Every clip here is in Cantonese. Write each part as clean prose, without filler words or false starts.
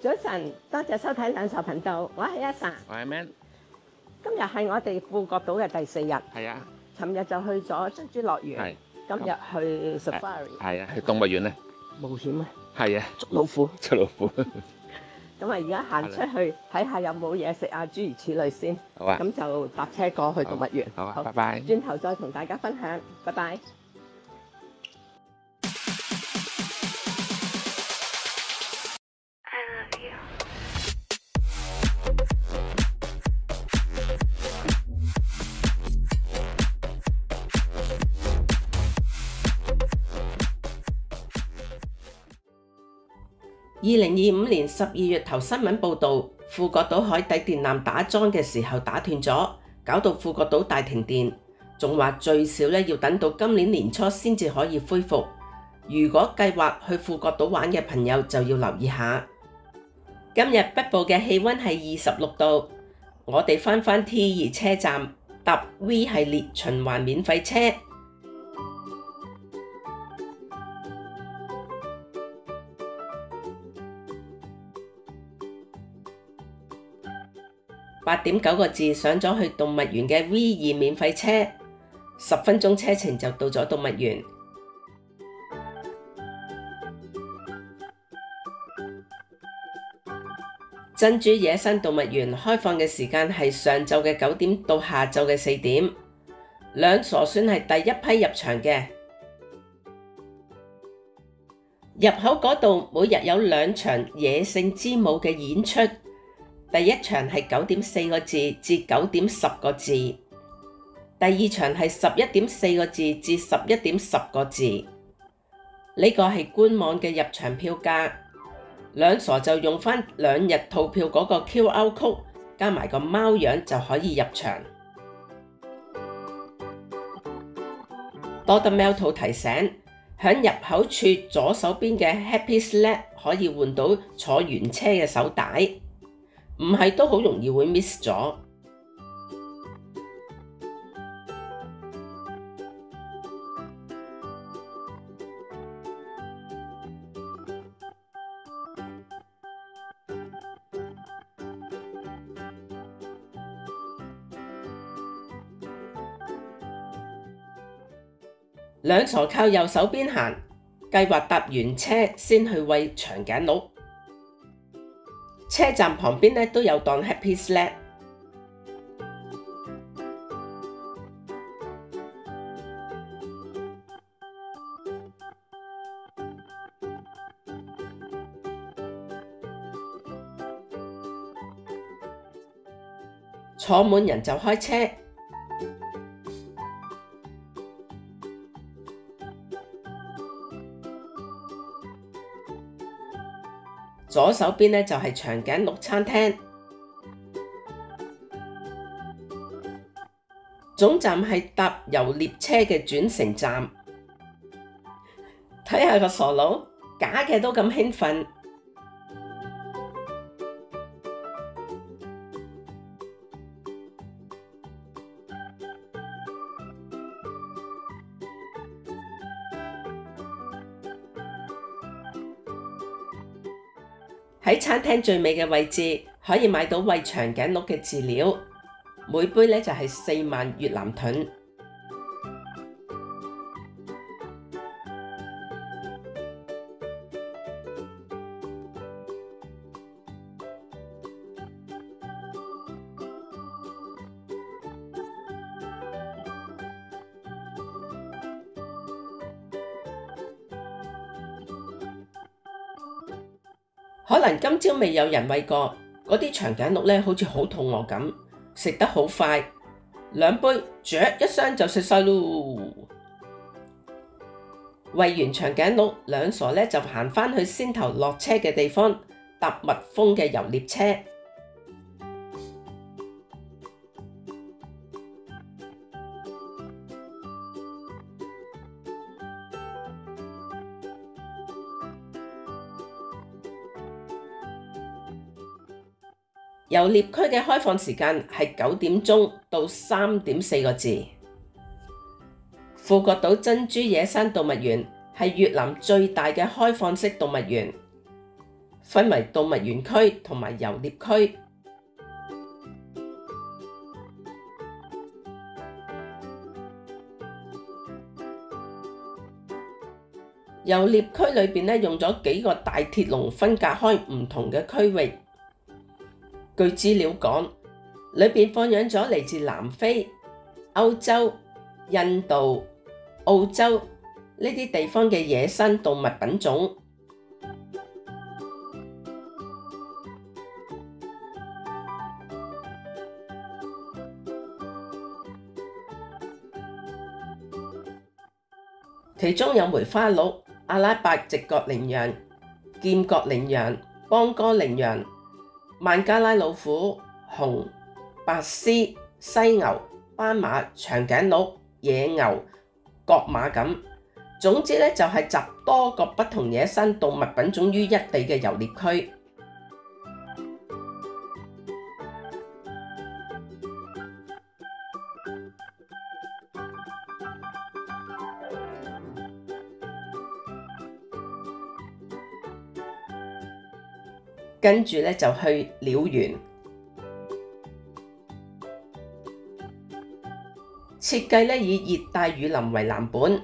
早晨，多謝收睇兩壽頻道，我係阿 Sa，我係 Man，今日係我哋富國島嘅第4日，係啊，尋日就去咗珍珠樂園，係今日去 Safari 係啊，去動物園咧，冒險啊，係啊，捉老虎。出老虎，咁啊，而家行出去睇下有冇嘢食啊，諸如此類先。好啊，咁就搭車過去動物園。好啊，拜拜。轉頭再同大家分享，拜拜。2025年12月頭新聞報導，富國島海底電纜打樁嘅時候打斷咗，搞到富國島大停電，仲話最少要等到今年年初先至可以恢復。如果計劃去富國島玩嘅朋友就要留意下。今日北部嘅氣溫係26度，我哋返 T2 車站搭 V 系列循環免費車。8點9個字上咗去動物園嘅 V2 免費車，10分鐘車程就到咗動物園。珍珠野生動物園開放嘅時間係上晝嘅9點到下晝嘅4點，兩傻算係第一批入場嘅。入口嗰度每日有2場野性之舞嘅演出。第一場係9點4個字至9點10個字，第二場係11點4個字至11點10個字。呢個係官網嘅入場票價，兩傻就用返2日套票嗰個 QR code 加埋個貓樣就可以入場。多得喵兔提醒，響入口處左手邊嘅 Happy Sled 可以換到坐原車嘅手帶。唔係都好容易會 miss 咗。兩傻靠右手邊行，計劃搭完車先去餵長頸鹿。車站旁邊都有檔 Happy Sled， 坐滿人就開車。左手邊就係長頸鹿餐廳，總站係搭遊獵車嘅轉乘站。睇下個傻佬，假嘅都咁興奮。喺餐廳最尾嘅位置可以買到餵長頸鹿嘅飼料，每杯就係4萬越南盾。可能今朝未有人餵過，嗰啲長頸鹿好似好肚餓咁，食得好快，2杯嚼一聲就食晒咯。餵完長頸鹿，兩傻就行返去先頭落車嘅地方，搭蜜蜂嘅遊獵車。遊獵區嘅開放時間係9點鐘到3點4個字。富國島珍珠野生動物園係越南最大嘅開放式動物園。分為動物園區同埋遊獵區。遊獵區裏邊咧用咗幾個大鐵籠分隔開唔同嘅區域。據資料講，裏邊放養咗嚟自南非、歐洲、印度、澳洲呢啲地方嘅野生動物品種。其中有梅花鹿、阿拉伯直角羚羊、劍角羚羊、邦哥羚羊、孟加拉老虎、熊、白獅、犀牛、斑馬、長頸鹿、野牛、角馬咁。總之咧就係集多個不同野生動物品種於一地嘅遊獵區。跟住咧就去鳥園，設計咧以熱帶雨林為藍本，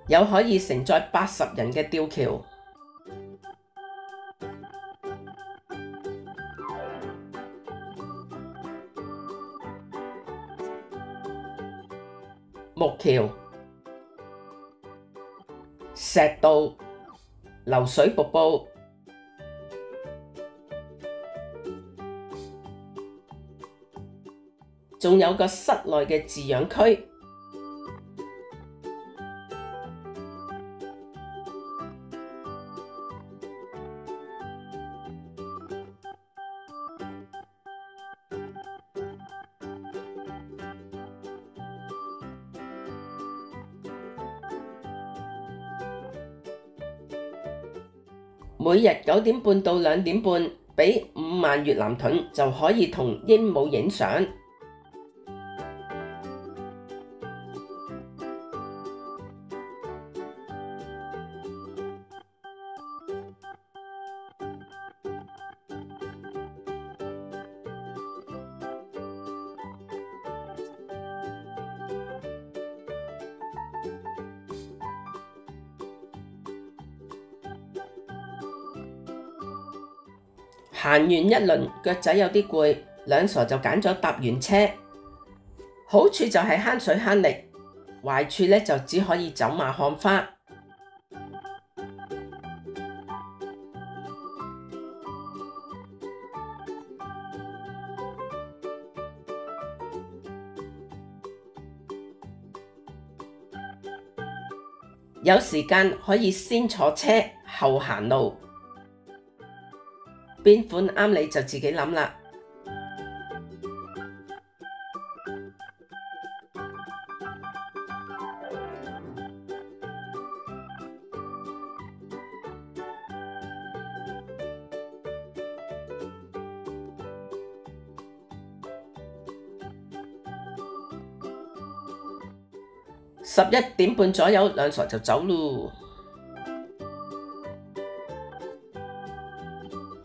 有可以承載80人嘅吊橋，木橋、石道、流水瀑布，仲有個室內嘅飼養區。每日9點半到2點半，俾5萬越南盾就可以同鸚鵡影相。行完一輪，腳仔有啲攰，兩傻就揀咗搭完車。好處就係慳水慳力，壞處咧就只可以走馬看花。有時間可以先坐車後行路。邊款啱你就自己諗啦。11點半左右，兩傻就走咯。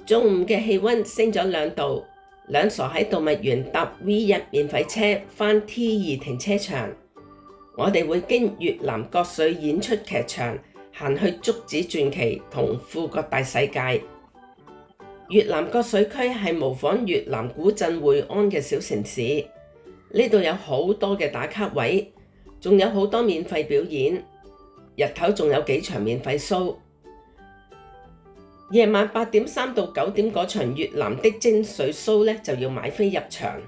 中午嘅氣溫升咗2度，兩傻喺動物園搭 V1 免費車返 T2 停車場。我哋會經越南國粹演出劇場行去竹子傳奇同富國大世界。越南國粹區係模仿越南古鎮會安嘅小城市，呢度有好多嘅打卡位，仲有好多免費表演，日頭仲有幾場免費 show。夜晚8點3到9點嗰場越南的精髓 show 呢，就要買飛入場。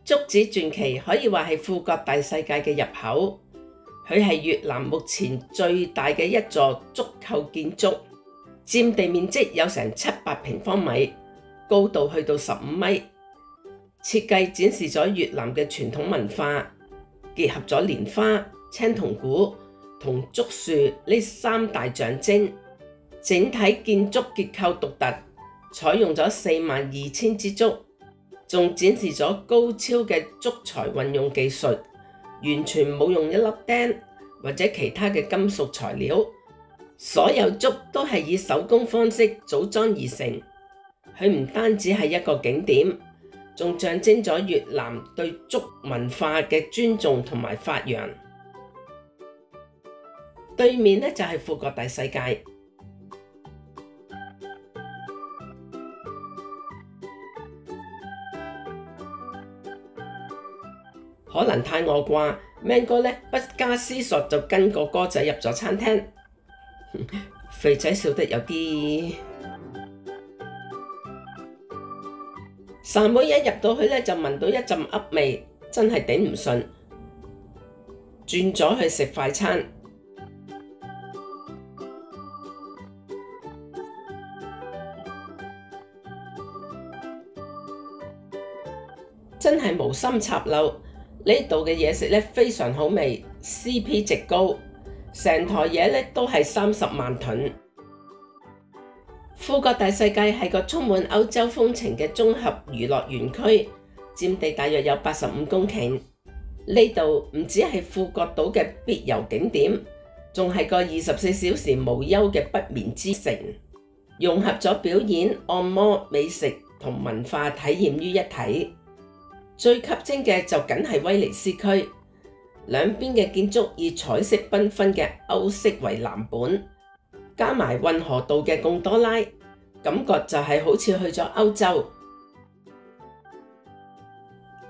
竹子傳奇可以話係富國大世界嘅入口，佢係越南目前最大嘅一座竹構建築。佔地面積有成700平方米，高度去到15米。設計展示咗越南嘅傳統文化，結合咗蓮花、青銅鼓同竹樹呢3大象徵。整體建築結構獨特，採用咗42,000支竹，仲展示咗高超嘅竹材運用技術，完全冇用一粒釘或者其他嘅金屬材料，所有竹都係以手工方式組裝而成。佢唔單止係一個景點，仲象徵咗越南對竹文化嘅尊重同埋發揚。對面呢，就係富國大世界。可能太餓啩，Man 哥呢不加思索就跟個哥仔入咗餐廳。肥仔笑得有啲。三妹一入到去呢，就聞到一陣噏味，真係頂唔順，轉咗去食快餐。真係無心插柳，呢度嘅嘢食呢非常好味 ，CP 值高，成台嘢呢都係30萬盾。富國大世界係個充滿歐洲風情嘅綜合娛樂園區，佔地大約有85公頃。呢度唔止係富國島嘅必遊景點，仲係個24小時無休嘅不眠之城，融合咗表演、按摩、美食同文化體驗於一體。最吸睛嘅就梗係威尼斯區，兩邊嘅建築以彩色繽紛嘅歐式為藍本，加埋運河道嘅貢多拉，感覺就係好似去咗歐洲。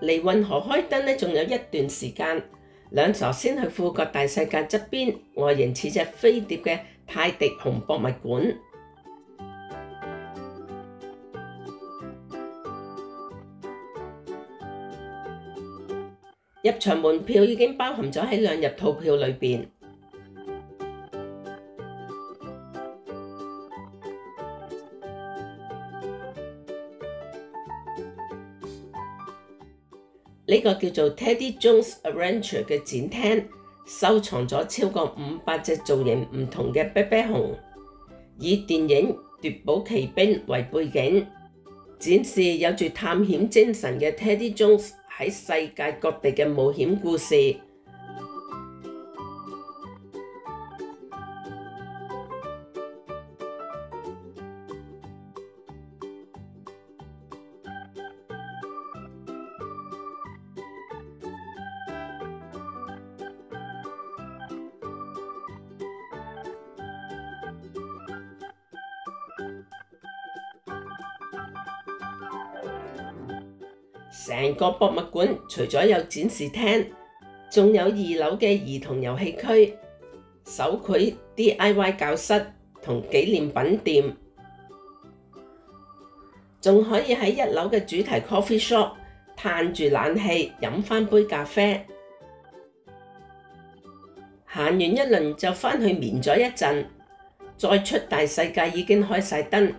離運河開燈呢，仲有一段時間，兩座先去富國大世界側邊，外形似隻飛碟嘅泰迪熊博物館。入場門票已經包含咗喺2日套票裏邊。呢個叫做 Teddy Jones Adventure 嘅展廳，收藏咗超過500隻造型唔同嘅啤啤熊，以電影《奪寶奇兵》為背景，展示有住探險精神嘅 Teddy Jones喺世界各地嘅冒險故事。成個博物館除咗有展示廳，仲有2樓嘅兒童遊戲區、手繪 DIY 教室同紀念品店，仲可以喺1樓嘅主題 coffee shop 嘆住冷氣飲返杯咖啡。行完一輪就返去眠咗一陣，再出大世界已經開晒燈。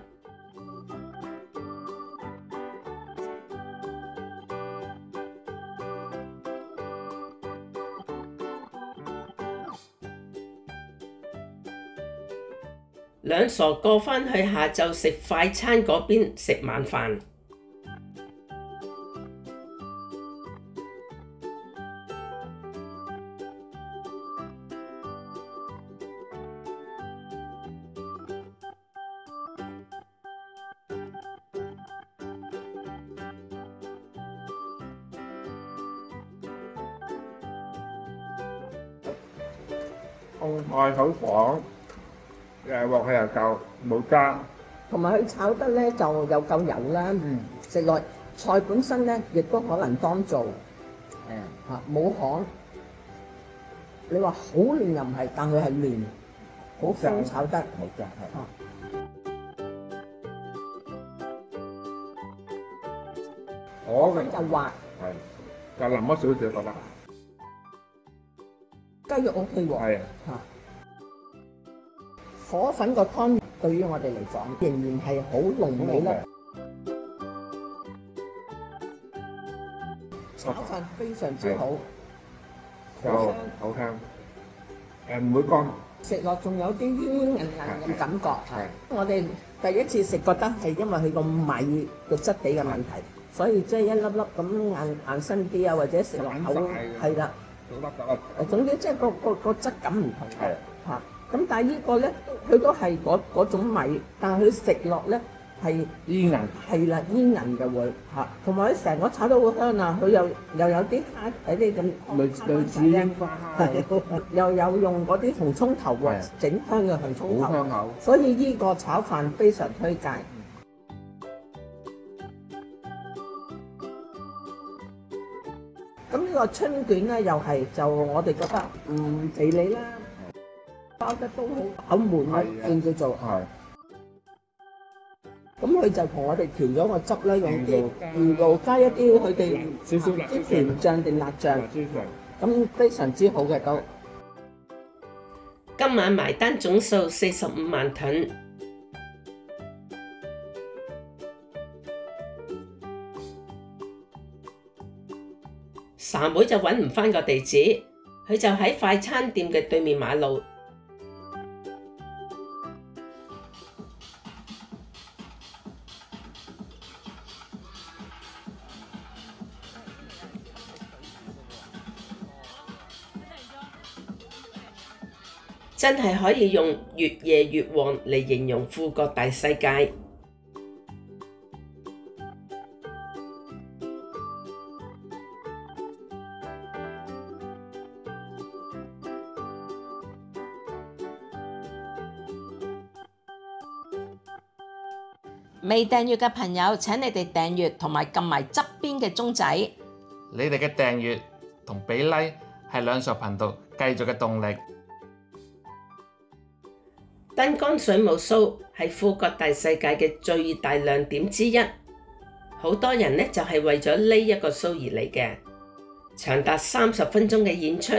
兩傻過返去下晝食快餐嗰邊食晚飯。菜好爽，鑊氣又夠，冇渣，同埋佢炒得咧就有夠油啦。食落菜本身咧，亦都可能當做冇殼。你話好嫩又唔係，但佢係嫩，好香炒得。冇渣係。我嘅就滑，係就淋咗少少覺得。雞肉 OK 喎。係啊。河粉個湯對於我哋嚟講仍然係好濃味啦。炒飯非常之好，好香，唔會乾。食落仲有啲煙韌嘅感覺。係我哋第一次食覺得係因為佢個米個質地嘅問題，所以即係一粒粒咁硬身啲啊，或者食落口係啦。總之即係個質感唔同嘅嚇。咁但係呢個咧，佢都係嗰種米，但係佢食落咧係煙韌，係啦，煙韌嘅會嚇，同埋佢成個炒得好香啊！佢又有啲蝦喺啲咁類似櫻花蝦，又有用嗰啲紅葱頭喎，整香嘅紅葱頭，好香口。所以呢個炒飯非常推介。咁呢個春卷咧，又係就我哋覺得肥膩啦，包得都好悶啊，叫做。咁佢就同我哋調咗個汁咧，用啲魚露加一啲佢哋少少啲甜醬定辣醬，咁非常之好嘅都。今晚埋單總數45萬盾。三妹就揾唔返個地址，佢就喺快餐店嘅對面馬路。真係可以用越夜越旺嚟形容富國大世界。未訂閱嘅朋友，請你哋訂閱同埋撳埋側邊嘅鐘仔。你哋嘅訂閱同俾 like 係兩傻頻道繼續嘅動力。燈光水舞 show 係富國大世界嘅最大亮點之一，好多人呢就係為咗呢一個 show 而嚟嘅。長達30分鐘嘅演出，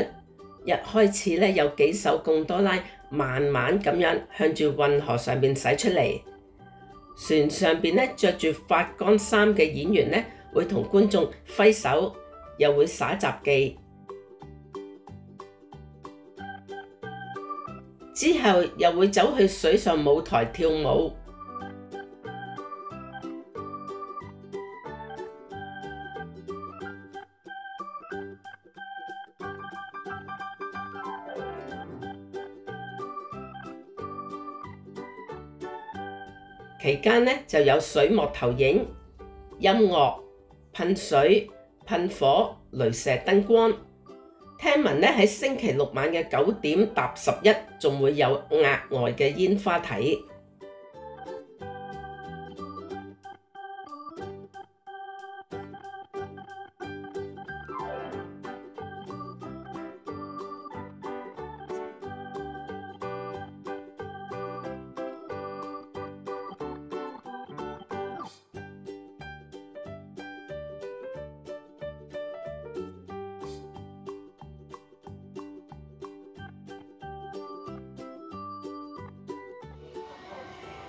一開始呢有幾首貢多拉慢慢咁樣向住運河上面駛出嚟，船上邊呢着住發光衫嘅演員呢會同觀眾揮手，又會耍雜技。之後又會走去水上舞台跳舞。期間呢就有水幕投影、音樂、噴水、噴火、雷射燈光。聽聞咧喺星期六晚嘅9點搭11，仲會有額外嘅煙花睇。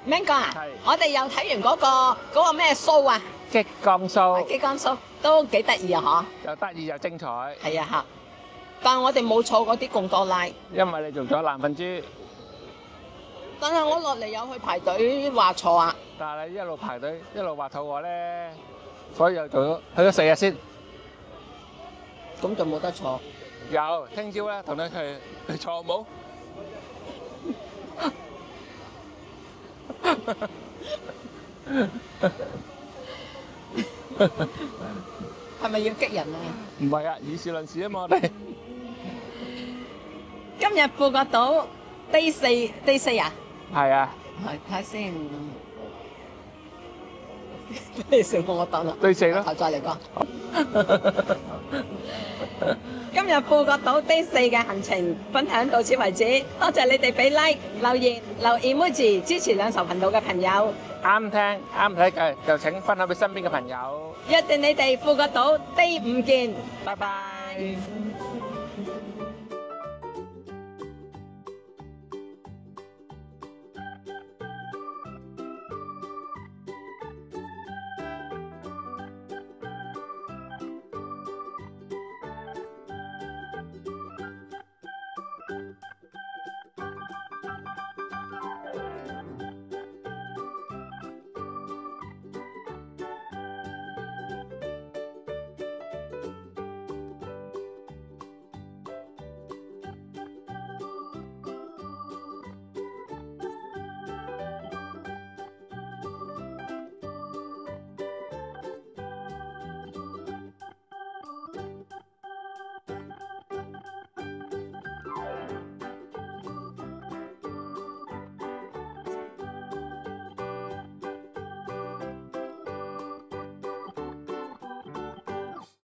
明哥啊，我哋又睇完嗰個咩 show 啊？激光 show， 激光 show 都幾得意啊！嗬，又得意又精彩。係啊嚇，但係我哋冇坐嗰啲貢多拉，因為你做咗藍粉豬。但係我落嚟有去排隊話坐啊。但係你一路排隊一路話肚餓咧，所以又做咗去咗4日先。咁就冇得坐。有，聽朝咧同你去坐冇？係咪要激人啊？唔係啊，以事論事啊嘛，我哋。今日富國島 day 4啊？係啊。係睇下先。你笑我得啦。day 4啦。後再嚟講。今日富國島 day 4嘅行程分享到此為止，多謝你哋俾 like、留言、留 emoji 支持兩仇頻道嘅朋友。啱聽啱睇嘅就請分享俾身邊嘅朋友。約定你哋富國島 day 5見，拜拜。